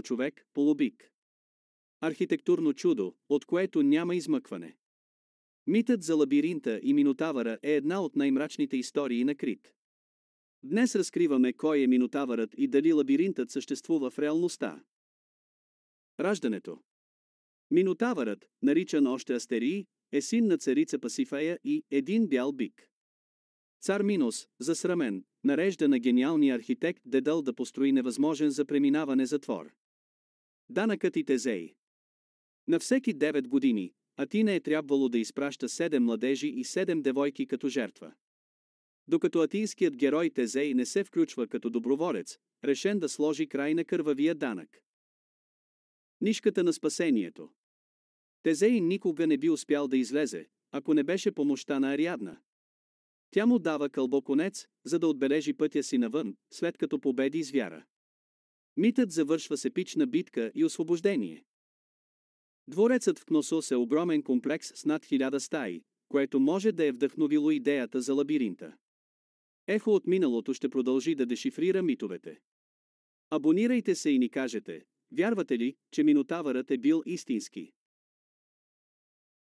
получовек, полубик. Архитектурно чудо, от което няма измъкване. Митът за лабиринта и Минотавъра е една от най-мрачните истории на Крит. Днес разкриваме кой е Минотавърът и дали лабиринтът съществува в реалността. Раждането. Минотавърът, наричан още Астерий, е син на царица Пасифея и един бял бик. Цар Минос, засрамен, нарежда на гениалния архитект Дедъл да построи невъзможен за преминаване затвор. Данъкът и Тезей. На всеки 9 години, Атина е трябвало да изпраща 7 младежи и 7 девойки като жертва. Докато атинският герой Тезей не се включва като доброволец, решен да сложи край на кървавия данък. Нишката на спасението. Тезей никога не би успял да излезе, ако не беше помощта на Ариадна. Тя му дава кълбоконец, за да отбележи пътя си навън, след като победи звяра. Митът завършва с епична битка и освобождение. Дворецът в Кносос е огромен комплекс с над 1000 стаи, което може да е вдъхновило идеята за лабиринта. Ехо от миналото ще продължи да дешифрира митовете. Абонирайте се и ни кажете, вярвате ли, че Минотавърът е бил истински?